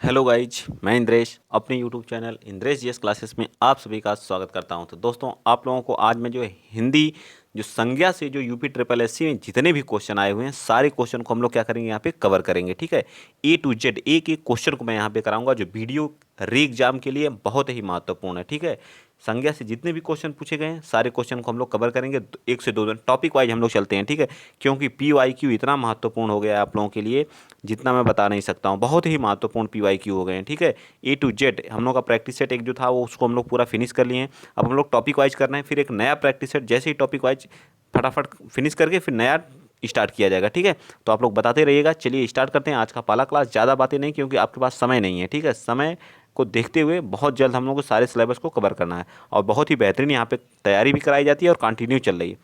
Hello guys, मैं इंद्रेश अपने YouTube channel Indresh GS classes में आप सभी का स्वागत करता हूं। तो दोस्तों, आप लोगों को आज मैं जो है हिंदी जो संज्ञा से जो यूपी ट्रिपल एससी में जितने भी क्वेश्चन आए हुए हैं सारे क्वेश्चन को हम लोग क्या करेंगे, यहाँ पे कवर करेंगे। ठीक है, ए टू जेड एक एक क्वेश्चन को मैं यहाँ पे कराऊंगा जो वीडियो री एग्जाम के लिए बहुत ही महत्वपूर्ण है। ठीक है, संज्ञा से जितने भी क्वेश्चन पूछे गए हैं सारे क्वेश्चन को हम लोग कवर करेंगे। एक से दो दिन टॉपिक वाइज हम लोग चलते हैं। ठीक है, क्योंकि पी वाई क्यू इतना महत्वपूर्ण हो गया है आप लोगों के लिए जितना मैं बता नहीं सकता हूँ। बहुत ही महत्वपूर्ण पी वाई क्यू हो गए हैं। ठीक है, ए टू जेड हम लोग का प्रैक्टिस सेट एक जो था वो उसको हम लोग पूरा फिनिश कर लिए हैं। अब हम लोग टॉपिक वाइज करना है, फिर एक नया प्रैक्टिस सेट जैसे ही टॉपिक वाइज फटाफट फिनिश करके फिर नया स्टार्ट किया जाएगा। ठीक है, तो आप लोग बताते रहिएगा। चलिए स्टार्ट करते हैं आज का पहला क्लास। ज़्यादा बातें नहीं, क्योंकि आपके पास समय नहीं है। ठीक है, समय को देखते हुए बहुत जल्द हम लोग को सारे सिलेबस को कवर करना है और बहुत ही बेहतरीन यहाँ पे तैयारी भी कराई जाती है और कंटिन्यू चल रही है।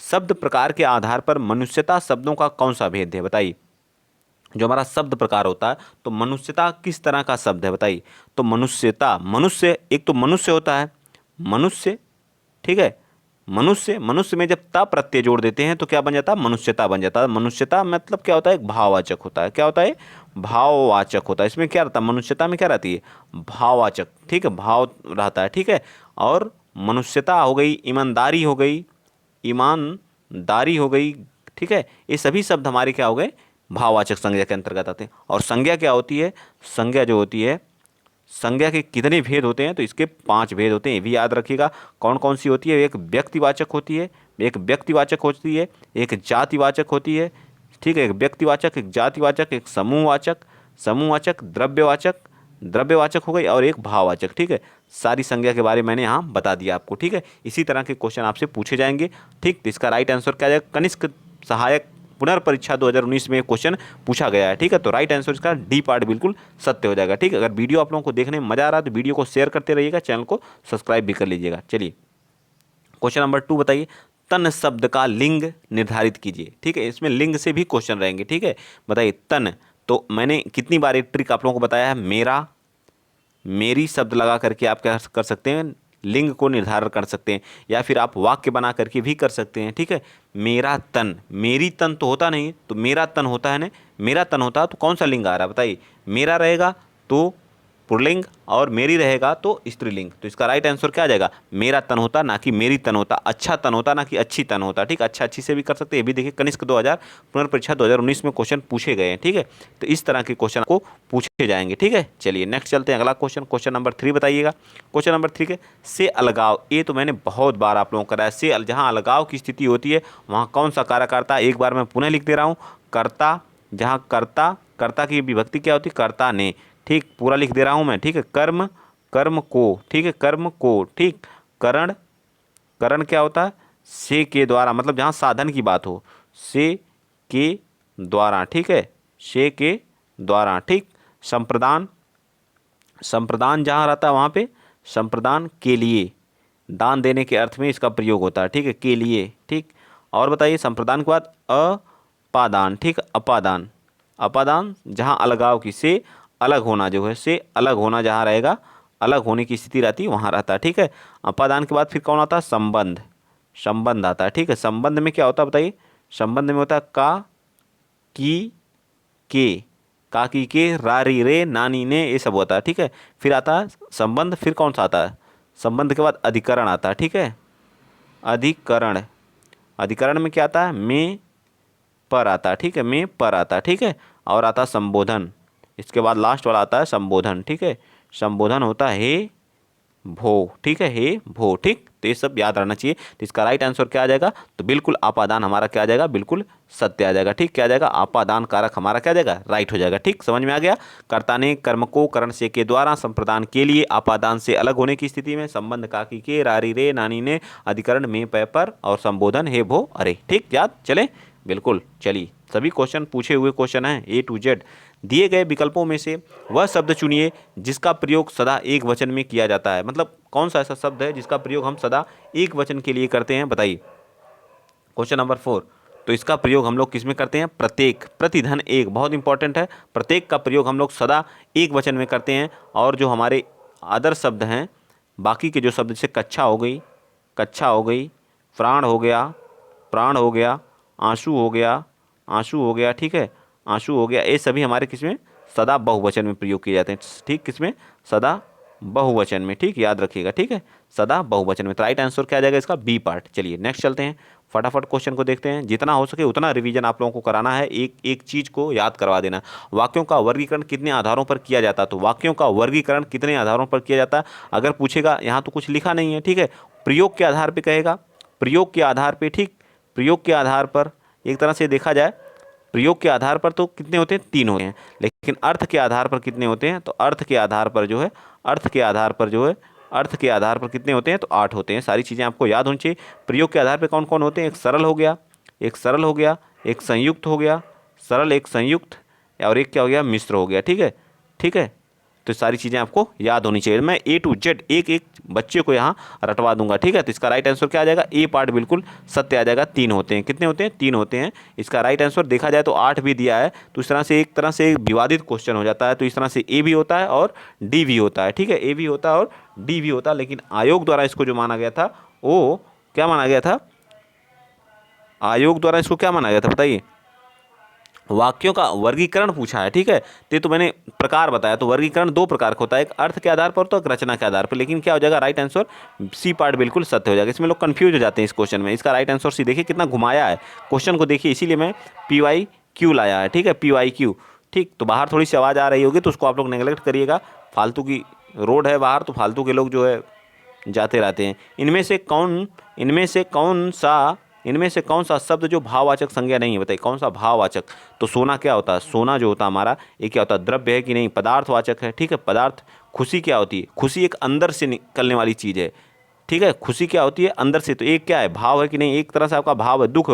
शब्द प्रकार के आधार पर मनुष्यता शब्दों का कौन सा भेद है, बताइए। जो हमारा शब्द प्रकार होता है तो मनुष्यता किस तरह का शब्द है, बताइए। तो मनुष्यता, मनुष्य, एक तो मनुष्य होता है, मनुष्य। ठीक है, मनुष्य, मनुष्य में जब ता प्रत्यय जोड़ देते हैं तो क्या बन जाता है, मनुष्यता बन जाता है। मनुष्यता मतलब क्या होता है, एक भाववाचक होता है। क्या होता है, भाववाचक होता है। इसमें क्या रहता है, मनुष्यता में क्या रहती है, भाववाचक। ठीक है, भाव रहता है। ठीक है, और मनुष्यता हो गई, ईमानदारी हो गई, ईमानदारी हो गई। ठीक है, ये सभी शब्द हमारे क्या हो गए, भाववाचक संज्ञा के अंतर्गत आते हैं। और संज्ञा क्या होती है, संज्ञा जो होती है, संज्ञा के कितने भेद होते हैं, तो इसके 5 भेद होते हैं। ये भी याद रखिएगा कौन कौन सी होती है। एक व्यक्तिवाचक होती है, एक व्यक्तिवाचक होती है, एक जातिवाचक होती है। ठीक है, एक व्यक्तिवाचक, एक जातिवाचक, एक समूहवाचक, समूहवाचक, द्रव्यवाचक, द्रव्यवाचक हो गई, और एक भाववाचक। ठीक है, सारी संज्ञा के बारे में मैंने यहाँ बता दिया आपको। ठीक है, इसी तरह के क्वेश्चन आपसे पूछे जाएंगे। ठीक, तो इसका राइट आंसर क्या जाएगा, कनिष्क सहायक पुनर्परीक्षा 2019 में क्वेश्चन पूछा गया है। ठीक है, तो राइट आंसर इसका डी पार्ट बिल्कुल सत्य हो जाएगा। ठीक है, अगर वीडियो आप लोगों को देखने में मजा आ रहा है तो वीडियो को शेयर करते रहिएगा, चैनल को सब्सक्राइब भी कर लीजिएगा। चलिए क्वेश्चन नंबर 2 बताइए, तन शब्द का लिंग निर्धारित कीजिए। ठीक है, इसमें लिंग से भी क्वेश्चन रहेंगे। ठीक है, बताइए तन, तो मैंने कितनी बार एक ट्रिक आप लोगों को बताया है, मेरा, मेरी शब्द लगा करके आप क्या कर सकते हैं, लिंग को निर्धारण कर सकते हैं, या फिर आप वाक्य बना करके भी कर सकते हैं। ठीक है, मेरा तन, मेरी तन तो होता नहीं, तो मेरा तन होता है ना, मेरा तन होता है तो कौन सा लिंग आ रहा है, बताइए। मेरा रहेगा तो पुल्लिंग और मेरी रहेगा तो स्त्रीलिंग। तो इसका राइट आंसर क्या आ जाएगा, मेरा तन होता ना कि मेरी तन होता, अच्छा तन होता ना कि अच्छी तन होता। ठीक, अच्छा अच्छी से भी कर सकते हैं। ये भी देखिए कनिष्क 2000 पुनर्परीक्षा 2019 में क्वेश्चन पूछे गए हैं। ठीक है, तो इस तरह के क्वेश्चन को पूछे जाएंगे। ठीक है, चलिए नेक्स्ट चलते हैं। अगला क्वेश्चन, क्वेश्चन नंबर 3 बताइएगा। क्वेश्चन नंबर 3 के से अलगाव, ये तो मैंने बहुत बार आप लोगों को कराया। से जहाँ अलगाव की स्थिति होती है वहाँ कौन सा कारक आता है, एक बार मैं पुनः लिख दे रहा हूँ, कर्ता। जहाँ कर्ता, कर्ता की विभक्ति क्या होती है, कर्ता ने। ठीक, पूरा लिख दे रहा हूँ मैं। ठीक है, कर्म, कर्म को। ठीक है, कर्म को। ठीक, करण, करण क्या होता है, से के द्वारा, मतलब जहाँ साधन की बात हो, से के द्वारा। ठीक है, से के द्वारा। ठीक, संप्रदान, संप्रदान जहाँ रहता है वहाँ पे संप्रदान के लिए, दान देने के अर्थ में इसका प्रयोग होता है। ठीक है, के लिए। ठीक, और बताइए संप्रदान के बाद अपादान। ठीक, अपादान, अपादान जहाँ अलगाव की, से अलग होना जो है, से अलग होना जहाँ रहेगा, अलग होने की स्थिति रहती है वहाँ रहता है। ठीक है, अपादान के बाद फिर कौन आता है, संबंध, संबंध आता है। ठीक है, संबंध में क्या होता है बताइए, संबंध में होता है का, की, के, काकी के, रारी रे, नानी ने, ये सब होता है। ठीक है, फिर आता है संबंध, फिर कौन सा आता है, संबंध के बाद अधिकरण आता है। ठीक है, अधिकरण, अधिकरण में क्या आता है, में पर आता है। ठीक है, में पर आता है। ठीक है, और आता है संबोधन, इसके बाद लास्ट वाला आता है संबोधन। ठीक है, संबोधन होता है भो। ठीक है, हे भो। ठीक, तो ये सब याद रहना चाहिए। तो इसका राइट आंसर क्या आ जाएगा, तो बिल्कुल आपादान हमारा क्या आ जाएगा, बिल्कुल सत्य आ जाएगा। ठीक, क्या आ जाएगा, आपादान कारक हमारा क्या आ जाएगा, राइट हो जाएगा। ठीक, समझ में आ गया। कर्ता ने कर्म को करण से के द्वारा संप्रदान के लिए, आपादान से अलग होने की स्थिति में, संबंध काकी के, रारी रे, नानी ने, अधिकरण में पै पर, और संबोधन हे भो अरे। ठीक, याद चले, बिल्कुल। चलिए सभी क्वेश्चन पूछे हुए क्वेश्चन हैं ए टू जेड। दिए गए विकल्पों में से वह शब्द चुनिए जिसका प्रयोग सदा एक वचन में किया जाता है। मतलब कौन सा ऐसा शब्द है जिसका प्रयोग हम सदा एक वचन के लिए करते हैं, बताइए। क्वेश्चन नंबर 4, तो इसका प्रयोग हम लोग किस में करते हैं, प्रत्येक, प्रतिधन एक, बहुत इंपॉर्टेंट है। प्रत्येक का प्रयोग हम लोग सदा एक वचन में करते हैं। और जो हमारे अदर शब्द हैं, बाकी के जो शब्द जैसे कच्छा हो गई, कच्छा हो गई, प्राण हो गया, प्राण हो गया, आंसू हो गया, आंसू हो गया। ठीक है, आंसू हो गया, ये सभी हमारे किस में, सदा बहुवचन में प्रयोग किए जाते हैं। ठीक, किसमें? सदा बहुवचन में। ठीक, याद रखिएगा। ठीक है, सदा बहुवचन में। तो राइट आंसर क्या आ जाएगा इसका? B part. चलिए नेक्स्ट चलते हैं, फटाफट क्वेश्चन को देखते हैं। जितना हो सके उतना रिवीजन आप लोगों को कराना है, एक एक चीज को याद करवा देना। वाक्यों का वर्गीकरण कितने आधारों पर किया जाता है? तो वाक्यों का वर्गीकरण कितने आधारों पर किया जाता है अगर पूछेगा, यहाँ तो कुछ लिखा नहीं है। ठीक है, प्रयोग के आधार पर कहेगा, प्रयोग के आधार पर। ठीक, प्रयोग के आधार पर एक तरह से देखा जाए, प्रयोग के आधार पर तो कितने होते हैं? 3 होते हैं। लेकिन अर्थ के आधार पर कितने होते हैं? तो अर्थ के आधार पर जो है, अर्थ के आधार पर जो है, अर्थ के आधार पर कितने होते हैं? तो 8 होते हैं। सारी चीज़ें आपको याद होनी चाहिए। प्रयोग के आधार पर कौन कौन होते हैं? एक सरल हो गया, एक सरल हो गया, एक संयुक्त हो गया, सरल, एक संयुक्त, और एक क्या हो गया? मिश्र हो गया। ठीक है, ठीक है, तो सारी चीज़ें आपको याद होनी चाहिए। मैं A to Z एक एक बच्चे को यहाँ रटवा दूंगा। ठीक है, तो इसका राइट आंसर क्या आ जाएगा? ए पार्ट बिल्कुल सत्य आ जाएगा। 3 होते हैं। कितने होते हैं? 3 होते हैं। इसका राइट आंसर देखा जाए तो 8 भी दिया है, तो इस तरह से एक तरह से विवादित क्वेश्चन हो जाता है। तो इस तरह से ए भी होता है और डी भी होता है। ठीक है, ए भी होता है और डी भी होता है। लेकिन आयोग द्वारा इसको जो माना गया था वो क्या माना गया था? आयोग द्वारा इसको क्या माना गया था बताइए? वाक्यों का वर्गीकरण पूछा है। ठीक है, तो मैंने प्रकार बताया। तो वर्गीकरण 2 प्रकार का होता है, एक अर्थ के आधार पर तो एक रचना के आधार पर। लेकिन क्या हो जाएगा? राइट आंसर सी पार्ट बिल्कुल सत्य हो जाएगा। इसमें लोग कंफ्यूज हो जाते हैं इस क्वेश्चन में। इसका राइट आंसर सी, देखिए कितना घुमाया है क्वेश्चन को, देखिए इसीलिए मैं PYQ लाया है। ठीक है, PYQ। ठीक, तो बाहर थोड़ी सी आवाज़ आ रही होगी तो उसको आप लोग नेगलेक्ट करिएगा। फालतू की रोड है बाहर, तो फालतू के लोग जो है जाते रहते हैं। इनमें से कौन सा शब्द जो भाववाचक संज्ञा नहीं है? बताइए कौन सा भाववाचक? तो सोना क्या होता है? सोना जो होता है हमारा, ये क्या होता है? द्रव्य है कि नहीं? पदार्थवाचक है। ठीक है, पदार्थ। खुशी क्या होती है? खुशी एक अंदर से निकलने वाली चीज़ है। ठीक है, खुशी क्या होती है? अंदर से। तो एक क्या है? भाव है कि नहीं? एक तरह से आपका भाव है, दुख,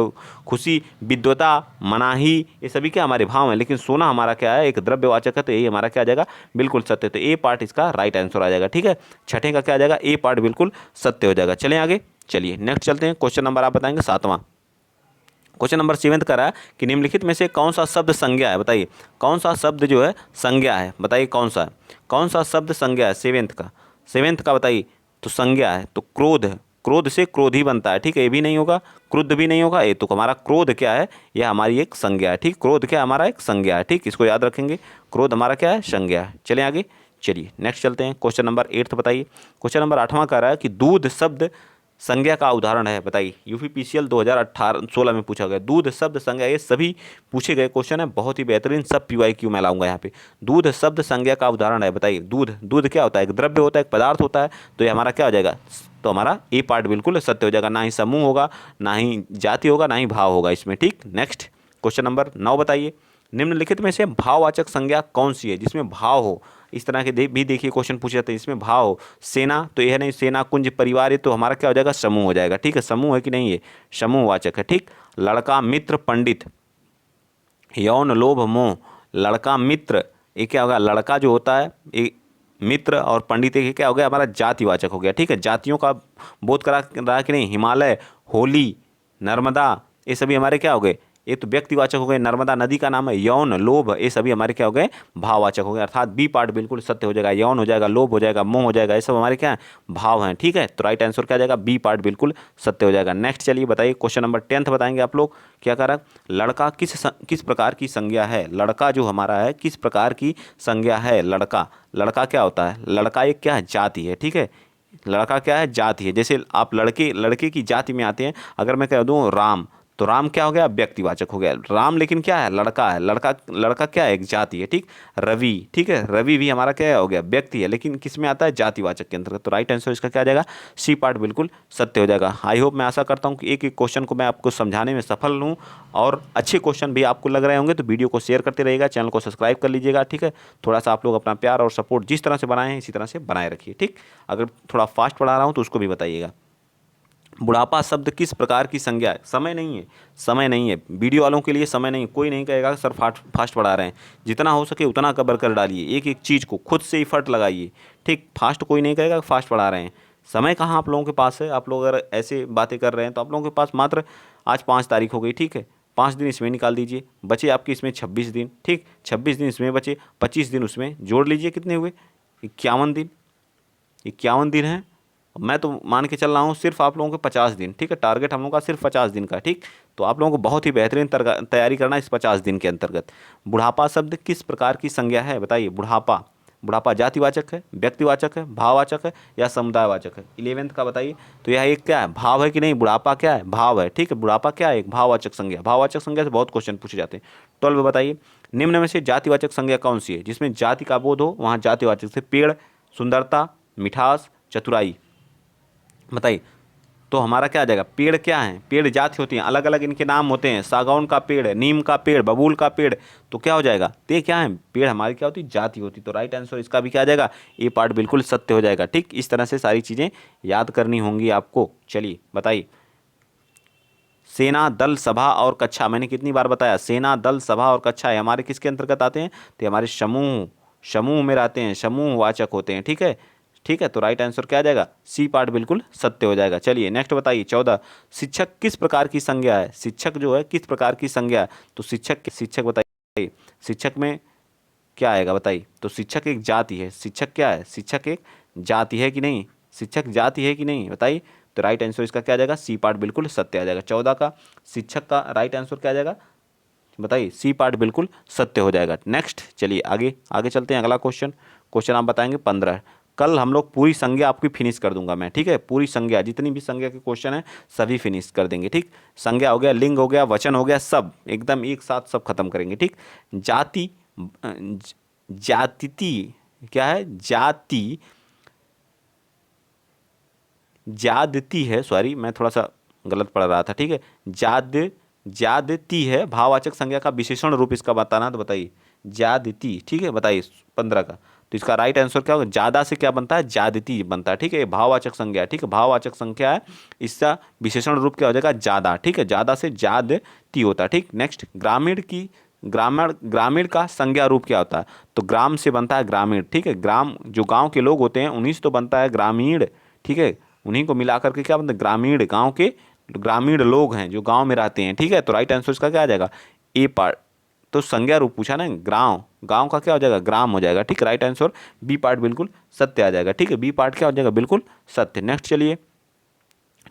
खुशी, विद्वता, मनाही, ये सभी क्या हमारे भाव हैं। लेकिन सोना हमारा क्या है? एक द्रव्यवाचक है। तो यही हमारा क्या आ जाएगा? बिल्कुल सत्य। तो ए पार्ट इसका राइट आंसर आ जाएगा। ठीक है, छठे का क्या आ जाएगा? ए पार्ट बिल्कुल सत्य हो जाएगा। चलें आगे, चलिए नेक्स्ट चलते हैं। क्वेश्चन नंबर आप बताएंगे 7वां। क्वेश्चन नंबर 7 का रहा कि निम्नलिखित में से कौन सा शब्द संज्ञा है? बताइए कौन सा शब्द जो है संज्ञा है? बताइए कौन सा है? कौन सा शब्द संज्ञा है? 7th का बताइए। तो संज्ञा है तो क्रोध है। क्रोध से क्रोध ही बनता है। ठीक है, ये भी नहीं होगा, क्रुद्ध भी नहीं होगा। ये तो हमारा क्रोध क्या है? यह हमारी एक संज्ञा है। ठीक, क्रोध क्या हमारा? एक संज्ञा है। ठीक, इसको याद रखेंगे। क्रोध हमारा क्या है? संज्ञा है। चलें आगे, चलिए नेक्स्ट चलते हैं। क्वेश्चन नंबर 8 बताइए। क्वेश्चन नंबर 8वां का रहा है कि दूध शब्द संज्ञा का उदाहरण है। बताइए, UPPCL 2016 में पूछा गया दूध शब्द संज्ञा। ये सभी पूछे गए क्वेश्चन है, बहुत ही बेहतरीन। सब PYQ में लाऊंगा यहाँ पे। दूध शब्द संज्ञा का उदाहरण है। बताइए दूध, दूध क्या होता है? एक द्रव्य होता है, एक पदार्थ होता है। तो ये हमारा क्या हो जाएगा? तो हमारा ए पार्ट बिल्कुल सत्य हो जाएगा। ना ही समूह होगा, ना ही जाति होगा, ना ही भाव होगा इसमें। ठीक, नेक्स्ट क्वेश्चन नंबर 9 बताइए। निम्नलिखित में से भाववाचक संज्ञा कौन सी है जिसमें भाव हो? इस तरह के भी देखिए क्वेश्चन पूछे जाते हैं, इसमें भाव हो। सेना तो यह नहीं, सेना, कुंज, परिवार, ये तो हमारा क्या हो जाएगा? समूह हो जाएगा। ठीक है, समूह है कि नहीं? ये समूहवाचक है। ठीक, लड़का, मित्र, पंडित, यौन, लोभ, मोह, लड़का, मित्र, ये क्या होगा? लड़का जो होता है ये मित्र, और पंडित ये क्या हो गया? हमारा जातिवाचक हो गया। ठीक है, जातियों का बोध करा रहा कि नहीं? हिमालय, होली, नर्मदा, ये सभी हमारे क्या हो गए? ये तो व्यक्तिवाचक हो गए। नर्मदा नदी का नाम है। यौन, लोभ, ये सभी हमारे क्या हो गए? भाववाचक हो गए। अर्थात बी पार्ट बिल्कुल सत्य हो जाएगा। यौन हो जाएगा, लोभ हो जाएगा, मोह हो जाएगा, ये सब हमारे क्या है? भाव हैं। ठीक है, तो राइट आंसर क्या आ जाएगा? बी पार्ट बिल्कुल सत्य हो जाएगा। नेक्स्ट चलिए बताइए, क्वेश्चन नंबर 10 बताएंगे आप लोग। क्या कह रहा है? लड़का किस प्रकार की संज्ञा है? लड़का जो हमारा है किस प्रकार की संज्ञा है? लड़का, लड़का क्या होता है? लड़का एक क्या है? जाति है। ठीक है, लड़का क्या है? जाति है। जैसे आप लड़के की जाति में आते हैं। अगर मैं कह दूं राम, तो राम क्या हो गया? व्यक्तिवाचक हो गया। राम लेकिन क्या है? लड़का है। लड़का क्या है? एक जाति है। ठीक, रवि, ठीक है, रवि भी हमारा क्या हो गया? व्यक्ति है, लेकिन किस में आता है? जातिवाचक के अंतर्गत। तो राइट आंसर इसका क्या आ जाएगा? सी पार्ट बिल्कुल सत्य हो जाएगा। आई होप, मैं आशा करता हूँ कि एक एक क्वेश्चन को मैं आपको समझाने में सफल हूँ, और अच्छे क्वेश्चन भी आपको लग रहे होंगे। तो वीडियो को शेयर करते रहिएगा, चैनल को सब्सक्राइब कर लीजिएगा। ठीक है, थोड़ा सा आप लोग अपना प्यार और सपोर्ट जिस तरह से बनाए हैं इसी तरह से बनाए रखिए। ठीक, अगर थोड़ा फास्ट पढ़ा रहा हूँ तो उसको भी बताइएगा। बुढ़ापा शब्द किस प्रकार की संज्ञा है? समय नहीं है, समय नहीं है। वीडियो वालों के लिए समय नहीं है। कोई नहीं कहेगा सर फास्ट पढ़ा रहे हैं। जितना हो सके उतना कवर कर डालिए। एक एक चीज़ को खुद से एफर्ट लगाइए। ठीक, फास्ट कोई नहीं कहेगा फास्ट पढ़ा रहे हैं। समय कहाँ आप लोगों के पास है? आप लोग अगर ऐसे बातें कर रहे हैं तो आप लोगों के पास मात्र आज 5 तारीख हो गई। ठीक है, 5 दिन इसमें निकाल दीजिए, बचे आपके इसमें 26 दिन। ठीक, 26 दिन इसमें बचे, 25 दिन उसमें जोड़ लीजिए, कितने हुए? 51 दिन। 51 दिन है, मैं तो मान के चल रहा हूँ सिर्फ आप लोगों के 50 दिन, ठीक है, टारगेट हम लोगों का सिर्फ 50 दिन का, ठीक। तो आप लोगों को बहुत ही बेहतरीन तैयारी करना इस 50 दिन के अंतर्गत। बुढ़ापा शब्द किस प्रकार की संज्ञा है, बताइए। बुढ़ापा, बुढ़ापा जातिवाचक है, व्यक्तिवाचक है, भाववाचक है या समुदायवाचक है? 11th का बताइए। तो यह एक क्या है, भाव है कि नहीं? बुढ़ापा क्या है, भाव है, ठीक है। बुढ़ापा क्या है, एक भाववाचक संज्ञा। भाववाचक संज्ञा से बहुत क्वेश्चन पूछे जाते हैं। 12 बताइए, निम्न में से जातिवाचक संज्ञा कौन सी है? जिसमें जाति का बोध हो वहाँ जातिवाचक से पेड़, सुंदरता, मिठास, चतुराई, बताइए। तो हमारा क्या आ जाएगा, पेड़ क्या है, पेड़ जाति होती हैं, अलग अलग इनके नाम होते हैं। सागौन का पेड़ है, नीम का पेड़, बबूल का पेड़, तो क्या हो जाएगा, ते क्या है, पेड़ हमारी क्या होती, जाति होती। तो राइट आंसर इसका भी क्या आ जाएगा, ए पार्ट बिल्कुल सत्य हो जाएगा, ठीक। इस तरह से सारी चीज़ें याद करनी होंगी आपको। चलिए बताइए, सेना, दल, सभा और कक्षा, मैंने कितनी बार बताया, सेना, दल, सभा और कक्षा है हमारे किसके अंतर्गत आते हैं? तो हमारे समूह, समूह में रहते हैं, समूहवाचक होते हैं, ठीक है। ठीक है, तो राइट आंसर क्या आ जाएगा, सी पार्ट बिल्कुल सत्य हो जाएगा। चलिए नेक्स्ट बताइए, 14, शिक्षक किस प्रकार की संज्ञा है? शिक्षक जो है किस प्रकार की संज्ञा है? तो शिक्षक बताइए, शिक्षक में क्या आएगा बताइए। तो शिक्षक एक जाति है, शिक्षक क्या है, शिक्षक एक जाति है कि नहीं, शिक्षक जाति है कि नहीं, बताइए। तो राइट आंसर इसका क्या आ जाएगा, सी पार्ट बिल्कुल सत्य आ जाएगा। 14 का शिक्षक का राइट आंसर क्या आ जाएगा, बताइए, सी पार्ट बिल्कुल सत्य हो जाएगा। नेक्स्ट चलिए आगे आगे चलते हैं। अगला क्वेश्चन आप बताएंगे 15। कल हम लोग पूरी संज्ञा आपकी फिनिश कर दूंगा मैं, ठीक है। पूरी संज्ञा, जितनी भी संज्ञा के क्वेश्चन है सभी फिनिश कर देंगे, ठीक। संज्ञा हो गया, लिंग हो गया, वचन हो गया, सब एकदम एक साथ सब खत्म करेंगे, ठीक। जाति, जातिति क्या है, जाति, जादती है, सॉरी मैं थोड़ा सा गलत पढ़ रहा था, ठीक है। जादती है, भाववाचक संज्ञा का विशेषण रूप इसका बताना, तो बताइए जादती, ठीक है। बताइए 15 का, तो इसका राइट आंसर क्या होगा, ज्यादा से क्या बनता है, जादती बनता है, ठीक है। भाववाचक संज्ञा, ठीक है, भाववाचक संख्या है, इसका विशेषण रूप क्या हो जाएगा, ज्यादा, ठीक है। ज्यादा से जादती होता है, ठीक। नेक्स्ट, ग्रामीण का संज्ञा रूप क्या होता है? तो ग्राम से बनता है ग्रामीण, ठीक है। ग्राम जो गांव के लोग होते हैं उन्हीं से तो बनता है ग्रामीण, ठीक है। उन्हीं को मिला करके क्या बनता है, ग्रामीण, गांव के ग्रामीण लोग हैं जो गांव में रहते हैं, ठीक है। तो राइट आंसर इसका क्या आ जाएगा, ए पार्ट। तो संज्ञा रूप पूछा ना, गांव का क्या हो जाएगा, ग्राम हो जाएगा, ठीक। राइट आंसर बी पार्ट बिल्कुल सत्य आ जाएगा, ठीक है। बी पार्ट क्या हो जाएगा, बिल्कुल सत्य। नेक्स्ट चलिए,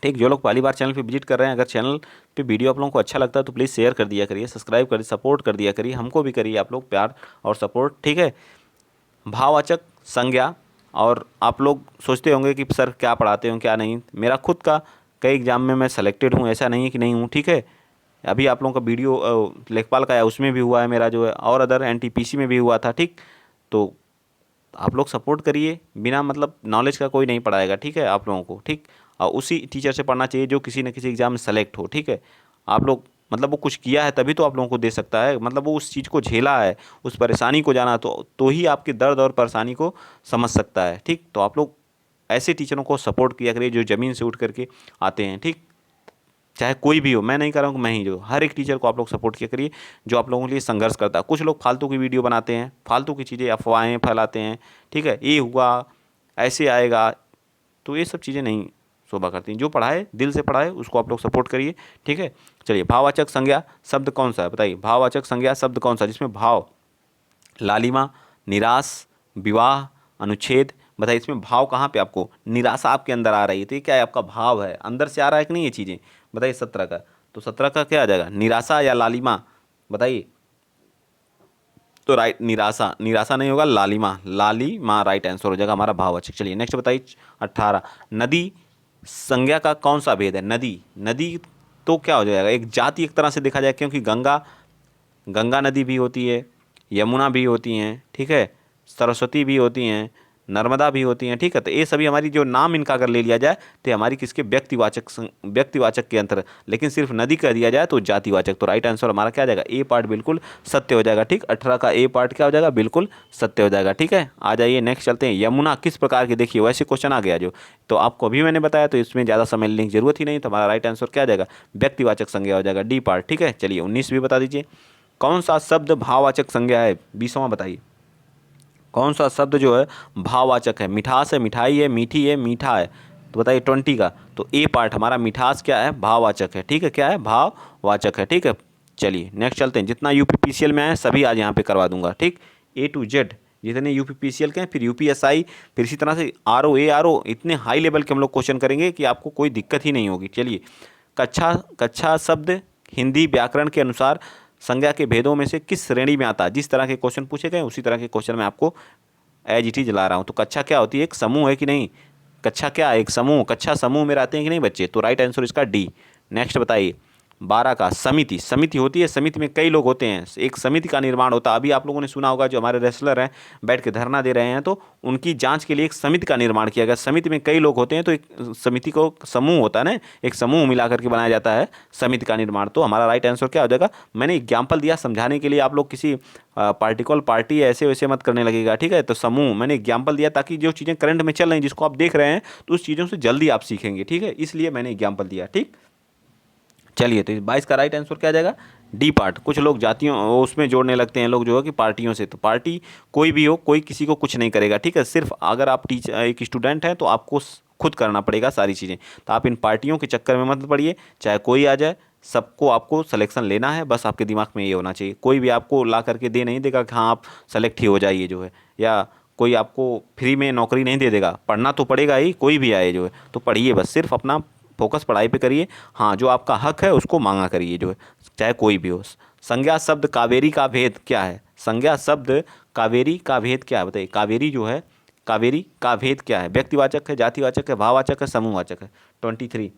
ठीक। जो लोग पहली बार चैनल पे विजिट कर रहे हैं, अगर चैनल पे वीडियो आप लोगों को अच्छा लगता है तो प्लीज़ शेयर कर दिया करिए, सब्सक्राइब कर, सपोर्ट कर दिया करिए, हमको भी करिए आप लोग प्यार और सपोर्ट, ठीक है। भाववाचक संज्ञा, और आप लोग सोचते होंगे कि सर क्या पढ़ाते हो क्या नहीं, मेरा खुद का कई एग्जाम में मैं सेलेक्टेड हूँ, ऐसा नहीं है कि नहीं हूँ, ठीक है। अभी आप लोगों का वीडियो लेखपाल का है, उसमें भी हुआ है मेरा जो है, और अदर एनटीपीसी में भी हुआ था, ठीक। तो आप लोग सपोर्ट करिए, बिना मतलब नॉलेज का कोई नहीं पढ़ाएगा, ठीक है आप लोगों को, ठीक। और उसी टीचर से पढ़ना चाहिए जो किसी न किसी एग्जाम में सेलेक्ट हो, ठीक है। आप लोग मतलब वो कुछ किया है तभी तो आप लोगों को दे सकता है, मतलब वो उस चीज़ को झेला है, उस परेशानी को जाना, तो ही आपके दर्द और परेशानी को समझ सकता है, ठीक। तो आप लोग ऐसे टीचरों को सपोर्ट किया करिए जो ज़मीन से उठ करके आते हैं, ठीक। चाहे कोई भी हो, मैं नहीं कर रहा हूँ कि मैं ही, जो हर एक टीचर को आप लोग सपोर्ट किया करिए जो आप लोगों के लिए संघर्ष करता है। कुछ लोग फालतू की वीडियो बनाते हैं, फालतू की चीज़ें, अफवाहें फैलाते हैं, ठीक है, ये हुआ ऐसे आएगा, तो ये सब चीज़ें नहीं शोभा करती। जो पढ़ाए दिल से पढ़ाए उसको आप लोग सपोर्ट करिए, ठीक है। चलिए, भाववाचक संज्ञा शब्द कौन सा है, बताइए। भाववाचक संज्ञा शब्द कौन सा जिसमें भाव, लालिमा, निराश, विवाह, अनुच्छेद, बताइए इसमें भाव कहाँ पे आपको, निराशा आपके अंदर आ रही है तो ये क्या है, आपका भाव है, अंदर से आ रहा है कि नहीं ये चीज़ें, बताइए। 17 का, तो 17 का क्या आ जाएगा, निराशा या लालिमा, बताइए। तो राइट, निराशा, निराशा नहीं होगा, लालिमा, लालिमा राइट आंसर हो जाएगा हमारा भाववाचक। चलिए नेक्स्ट बताइए 18, नदी संज्ञा का कौन सा भेद है? नदी, नदी तो क्या हो जाएगा, एक जाति एक तरह से देखा जाए, क्योंकि गंगा नदी भी होती है, यमुना भी होती हैं, ठीक है, सरस्वती भी होती हैं, नर्मदा भी होती हैं, ठीक है। तो ये सभी हमारी जो नाम इनका अगर ले लिया जाए तो हमारी किसके, व्यक्तिवाचक के अंतर, लेकिन सिर्फ नदी कह दिया जाए तो जातिवाचक। तो राइट आंसर हमारा क्या आ जाएगा, ए पार्ट बिल्कुल सत्य हो जाएगा, ठीक। 18 का ए पार्ट क्या हो जाएगा, बिल्कुल सत्य हो जाएगा, ठीक है। आ जाइए नेक्स्ट चलते हैं। यमुना किस प्रकार की, देखिए वैसे क्वेश्चन आ गया जो, तो आपको अभी मैंने बताया, तो इसमें ज़्यादा समय लेने की जरूरत ही नहीं, तो हमारा राइट आंसर क्या आ जाएगा, व्यक्तिवाचक संज्ञा हो जाएगा, डी पार्ट, ठीक है। चलिए 19 भी बता दीजिए, कौन सा शब्द भाववाचक संज्ञा है? 20वां बताइए, कौन सा शब्द जो है भाववाचक है? मिठास है, मिठाई है, मीठी है, मीठा है, तो बताइए 20 का, तो ए पार्ट हमारा मिठास क्या है, भाववाचक है, ठीक है। क्या है, भाववाचक है, ठीक है। चलिए नेक्स्ट चलते हैं। जितना यूपीपीसीएल में है सभी आज यहाँ पे करवा दूंगा, ठीक। A to Z जितने यूपीपीसीएल के हैं, फिर यूपीएसआई, फिर इसी तरह से आरओ, एआरओ, इतने हाई लेवल के हम लोग क्वेश्चन करेंगे कि आपको कोई दिक्कत ही नहीं होगी। चलिए, कक्षा कक्षा शब्द हिंदी व्याकरण के अनुसार संज्ञा के भेदों में से किस श्रेणी में आता है? जिस तरह के क्वेश्चन पूछे गए उसी तरह के क्वेश्चन मैं आपको एज इट इज ला रहा हूँ। तो कक्षा क्या होती है? एक समूह है कि नहीं? कक्षा क्या है? एक समूह। कक्षा समूह में रहते हैं कि नहीं बच्चे? तो राइट आंसर इसका डी। नेक्स्ट बताइए, 12 का समिति। समिति होती है, समिति में कई लोग होते हैं, एक समिति का निर्माण होता है। अभी आप लोगों ने सुना होगा, जो हमारे रेसलर हैं बैठ के धरना दे रहे हैं, तो उनकी जांच के लिए एक समिति का निर्माण किया गया। समिति में कई लोग होते हैं, तो एक समिति को समूह होता है ना, एक समूह मिला करके बनाया जाता है समिति का निर्माण। तो हमारा राइट आंसर क्या हो जाएगा? मैंने एग्जाम्पल दिया समझाने के लिए, आप लोग किसी पार्टिकल पार्टी ऐसे वैसे मत करने लगेगा, ठीक है? तो समूह मैंने एग्जाम्पल दिया ताकि जो चीज़ें करंट में चल रही हैं, जिसको आप देख रहे हैं, तो उस चीज़ों से जल्दी आप सीखेंगे, ठीक है? इसलिए मैंने एग्जाम्पल दिया, ठीक। चलिए, तो इस 22 का राइट आंसर क्या आ जाएगा? D part. कुछ लोग जातियों उसमें जोड़ने लगते हैं लोग, जो है कि पार्टियों से। तो पार्टी कोई भी हो, कोई किसी को कुछ नहीं करेगा, ठीक है? सिर्फ अगर आप एक स्टूडेंट हैं तो आपको खुद करना पड़ेगा सारी चीज़ें। तो आप इन पार्टियों के चक्कर में मत पड़िए, चाहे कोई आ जाए, सबको आपको सिलेक्शन लेना है। बस आपके दिमाग में ये होना चाहिए। कोई भी आपको ला करके दे नहीं देगा कि हाँ आप सेलेक्ट ही हो जाइए जो है, या कोई आपको फ्री में नौकरी नहीं दे देगा। पढ़ना तो पड़ेगा ही, कोई भी आए जो है। तो पढ़िए, बस सिर्फ अपना फोकस पढ़ाई पे करिए। हाँ, जो आपका हक है उसको मांगा करिए जो है, चाहे कोई भी हो। संज्ञा शब्द कावेरी का भेद क्या है? संज्ञा शब्द कावेरी का भेद क्या है? बताइए। कावेरी जो है, कावेरी का भेद क्या है? व्यक्तिवाचक है, जातिवाचक है, भाववाचक है, समूहवाचक है? 23।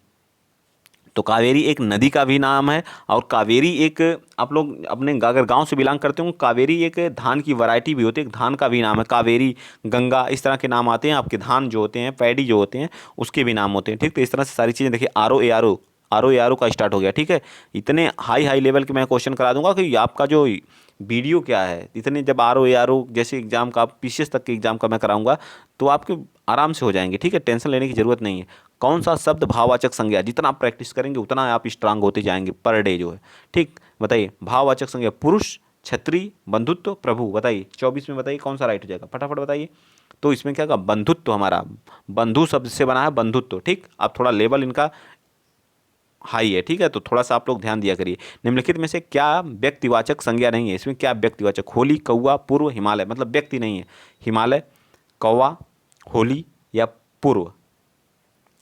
तो कावेरी एक नदी का भी नाम है, और कावेरी एक, आप लोग अपने अगर गांव से बिलोंग करते हो, कावेरी एक धान की वैरायटी भी होती है, एक धान का भी नाम है कावेरी, गंगा, इस तरह के नाम आते हैं। आपके धान जो होते हैं, पैडी जो होते हैं, उसके भी नाम होते हैं, ठीक। तो इस तरह से सारी चीज़ें देखिए। आर ओ का स्टार्ट हो गया, ठीक है। इतने हाई हाई लेवल के मैं क्वेश्चन करा दूंगा कि आपका जो वीडियो क्या है, इतने जब आर ओ जैसे एग्जाम का, पीसीएस तक के एग्जाम का मैं कराऊंगा, तो आपके आराम से हो जाएंगे, ठीक है। टेंशन लेने की जरूरत नहीं है। कौन सा शब्द भाववाचक संज्ञा? जितना आप प्रैक्टिस करेंगे उतना आप स्ट्रांग होते जाएंगे पर डे जो है, ठीक। बताइए, भाववाचक संज्ञा पुरुष, क्षत्रिय, बंधुत्व, प्रभु। बताइए 24 में, बताइए कौन सा राइट हो जाएगा, फटाफट बताइए। तो इसमें क्या होगा? बंधुत्व। हमारा बंधु शब्द से बना है बंधुत्व, ठीक। अब थोड़ा लेवल इनका हाई है, ठीक है। तो थोड़ा सा आप लोग ध्यान दिया करिए। निम्नलिखित में से क्या व्यक्तिवाचक संज्ञा नहीं है? इसमें क्या व्यक्तिवाचक? होली, कौवा, पूर्व, हिमालय। मतलब व्यक्ति नहीं है। हिमालय, कौवा, होली या पूर्व?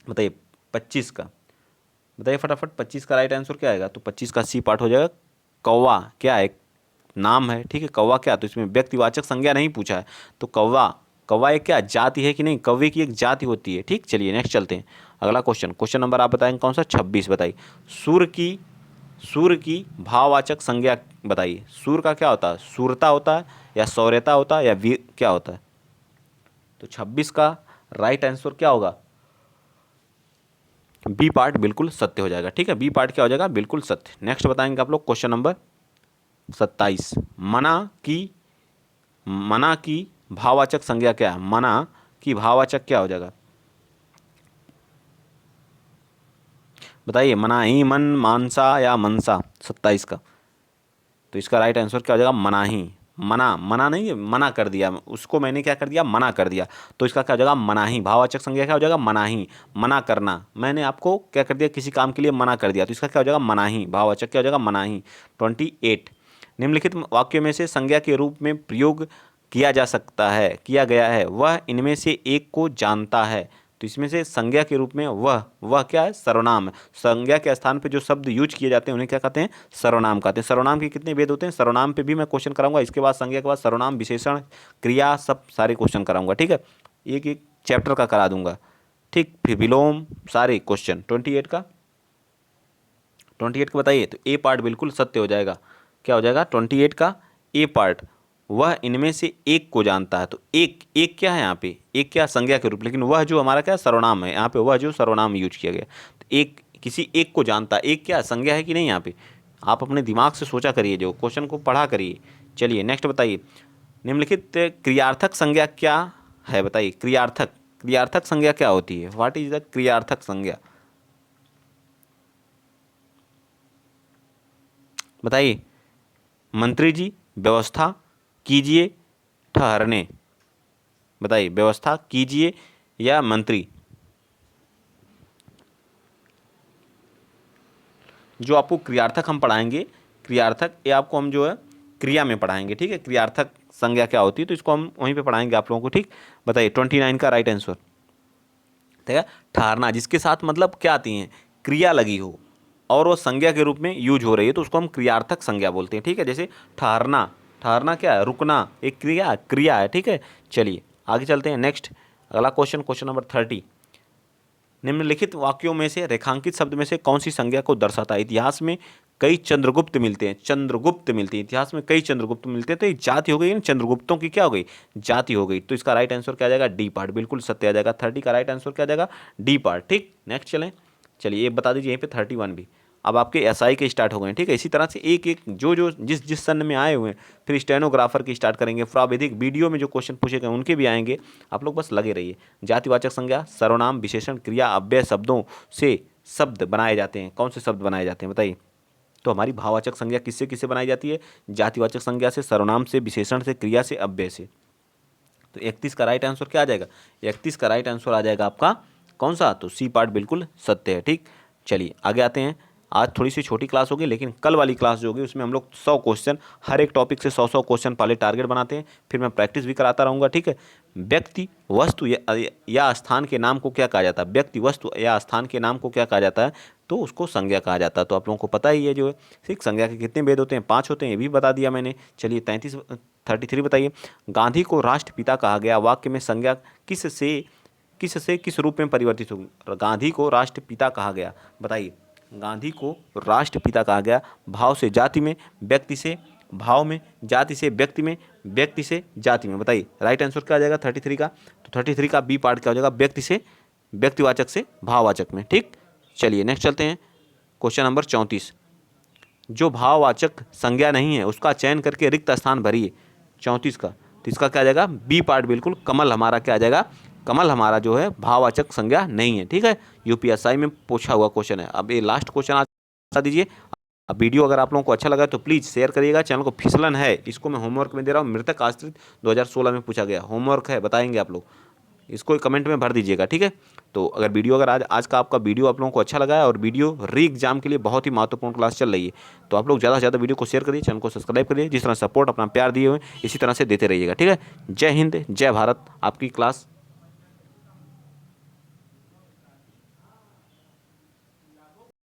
बताइए 25 का, बताइए फटाफट। 25 का राइट आंसर क्या आएगा? तो 25 का सी पार्ट हो जाएगा। कौवा क्या है? नाम है, ठीक है। कौवा क्या? तो इसमें व्यक्तिवाचक संज्ञा नहीं पूछा है। तो कौवा, कौवा एक क्या जाति है कि नहीं? कौवे की एक जाति होती है, ठीक। चलिए नेक्स्ट चलते हैं। अगला क्वेश्चन, क्वेश्चन नंबर आप बताएंगे कौन सा? 26। बताइए, सूर की भाववाचक संज्ञा बताइए। सूर का क्या होता है? सूरता होता है, या शौर्यता होता है, या वीर, क्या होता है? तो 26 का राइट आंसर क्या होगा? बी पार्ट बिल्कुल सत्य हो जाएगा, ठीक है। बी पार्ट क्या हो जाएगा? बिल्कुल सत्य। नेक्स्ट बताएंगे आप लोग क्वेश्चन नंबर 27। मना की भाववाचक संज्ञा क्या है? मना की भाववाचक क्या हो जाएगा? बताइए। मनाही, मन, मानसा या मनसा? 27 का। तो इसका राइट आंसर क्या हो जाएगा? मनाही। मना, मना नहीं, मना कर दिया उसको, मैंने क्या कर दिया? मना कर दिया। तो इसका क्या हो जाएगा? मनाही। भाववाचक संज्ञा क्या हो जाएगा? मनाही। मना करना, मैंने आपको क्या कर दिया? किसी काम के लिए मना कर दिया, तो इसका क्या हो जाएगा? मनाही। भाववाचक क्या हो जाएगा? मनाही। 28। निम्नलिखित वाक्यों में से संज्ञा के रूप में प्रयोग किया गया है, वह इनमें से एक को जानता है। तो इसमें से संज्ञा के रूप में वह क्या है? सर्वनाम है। संज्ञा के स्थान पे जो शब्द यूज किए जाते हैं उन्हें क्या कहते हैं? सर्वनाम कहते हैं। सर्वनाम के कितने भेद होते हैं? सर्वनाम पे भी मैं क्वेश्चन कराऊंगा। इसके बाद संज्ञा के बाद सर्वनाम, विशेषण, क्रिया, सब सारे क्वेश्चन कराऊंगा, ठीक है। एक एक चैप्टर का करा दूंगा, ठीक। फिर विलोम, सारे क्वेश्चन। 28 का बताइए। तो ए पार्ट बिल्कुल सत्य हो जाएगा। क्या हो जाएगा? 28 का ए पार्ट, वह इनमें से एक को जानता है। तो एक, एक क्या है यहाँ पे? एक क्या? संज्ञा के रूप, लेकिन वह जो हमारा क्या? सर्वनाम है। यहाँ पे वह जो सर्वनाम यूज किया गया, तो एक, किसी एक को जानता है। एक क्या? संज्ञा है कि नहीं? यहाँ पे आप अपने दिमाग से सोचा करिए, जो क्वेश्चन को पढ़ा करिए। चलिए नेक्स्ट बताइए। निम्नलिखित क्रियार्थक संज्ञा क्या है? बताइए। क्रियार्थक संज्ञा क्या होती है? व्हाट इज द क्रियार्थक संज्ञा? बताइए। मंत्री जी, व्यवस्था कीजिए, ठहरने। बताइए, व्यवस्था कीजिए या मंत्री? जो आपको क्रियार्थक हम पढ़ाएंगे, क्रियार्थक ये आपको हम जो है क्रिया में पढ़ाएंगे, ठीक है। क्रियार्थक संज्ञा क्या होती है, तो इसको हम वहीं पे पढ़ाएंगे आप लोगों को। ठीक, बताइए 29 का राइट आंसर। ठीक है, ठहरना जिसके साथ मतलब क्या आती है, क्रिया लगी हो और वो संज्ञा के रूप में यूज हो रही है तो उसको हम क्रियार्थक संज्ञा बोलते हैं। ठीक है, जैसे ठहरना, ठहरना क्या है, रुकना, एक क्रिया है। ठीक है, चलिए आगे चलते हैं। नेक्स्ट अगला क्वेश्चन, क्वेश्चन नंबर 30। निम्नलिखित वाक्यों में से रेखांकित शब्द में से कौन सी संज्ञा को दर्शाता है। इतिहास में कई चंद्रगुप्त मिलते हैं, चंद्रगुप्त मिलते हैं, इतिहास में कई चंद्रगुप्त मिलते हैं, तो ये जाति हो गई ना, चंद्रगुप्तों की क्या हो गई, जाति हो गई। तो इसका राइट आंसर क्या आ जाएगा, डी पार्ट, बिल्कुल सत्य आ जाएगा। 30 का राइट आंसर क्या आ जाएगा, डी पार्ट। ठीक, नेक्स्ट चलें, चलिए ये बता दीजिए यहीं पे 31 भी। अब आपके एसआई के स्टार्ट हो गए। ठीक है, इसी तरह से एक एक जो जो जिस जिस सन में आए हुए हैं, फिर स्टेनोग्राफर की स्टार्ट करेंगे, प्राविधिक वीडियो में जो क्वेश्चन पूछे गए उनके भी आएंगे। आप लोग बस लगे रहिए। जातिवाचक संज्ञा सर्वनाम विशेषण क्रिया अव्यय शब्दों से शब्द बनाए जाते हैं। कौन से शब्द बनाए जाते हैं बताइए। तो हमारी भाववाचक संज्ञा किससे किससे बनाई जाती है, जातिवाचक संज्ञा से, सर्वनाम से, विशेषण से, क्रिया से, अव्यय से। तो 31 का राइट आंसर क्या आ जाएगा, 31 का राइट आंसर आ जाएगा आपका कौन सा, तो सी पार्ट बिल्कुल सत्य है। ठीक, चलिए आगे आते हैं। आज थोड़ी सी छोटी क्लास होगी, लेकिन कल वाली क्लास जो होगी उसमें हम लोग 100 क्वेश्चन, हर एक टॉपिक से 100 क्वेश्चन पहले टारगेट बनाते हैं, फिर मैं प्रैक्टिस भी कराता रहूँगा। ठीक है, व्यक्ति वस्तु या स्थान के नाम को क्या कहा जाता है, व्यक्ति वस्तु या स्थान के नाम को क्या कहा जाता है, तो उसको संज्ञा कहा जाता है। तो आप लोगों को पता ही है जो है, ठीक, संज्ञा के कितने भेद होते हैं, 5 होते हैं, ये भी बता दिया मैंने। चलिए 33 बताइए। गांधी को राष्ट्रपिता कहा गया, वाक्य में संज्ञा किस रूप में परिवर्तित होगी। गांधी को राष्ट्रपिता कहा गया, बताइए। गांधी को राष्ट्रपिता कहा गया, भाव से जाति में, व्यक्ति से भाव में, जाति से व्यक्ति में, व्यक्ति से जाति में। बताइए राइट आंसर क्या आ जाएगा 33 का, तो 33 का बी पार्ट क्या हो जाएगा, व्यक्ति से व्यक्तिवाचक से भाववाचक में। ठीक, चलिए नेक्स्ट चलते हैं। Question number 34। जो भाववाचक संज्ञा नहीं है उसका चयन करके रिक्त स्थान भरिए। 34 का, तो इसका क्या आ जाएगा, बी पार्ट बिल्कुल, कमल हमारा क्या आ जाएगा, कमल हमारा जो है भाववाचक संज्ञा नहीं है। ठीक है, यूपीएसआई में पूछा हुआ क्वेश्चन है। अब ये लास्ट क्वेश्चन बता दीजिए। अब वीडियो अगर आप लोगों को अच्छा लगा तो प्लीज़ शेयर करिएगा। चैनल को फिसलन है, इसको मैं होमवर्क में दे रहा हूँ। मृतक आश्रित 2016 में पूछा गया, होमवर्क है, बताएंगे आप लोग, इसको कमेंट में भर दीजिएगा। ठीक है, तो अगर वीडियो अगर आज का आपका वीडियो आप लोगों को अच्छा लगा है और वीडियो री एग्जाम के लिए बहुत ही महत्वपूर्ण क्लास चल रही है, तो आप लोग ज़्यादा से ज़्यादा वीडियो को शेयर करिए, चैनल को सब्सक्राइब करिए। जिस तरह सपोर्ट अपना प्यार दिए हुए इसी तरह से देते रहिएगा। ठीक है, जय हिंद, जय भारत। आपकी क्लास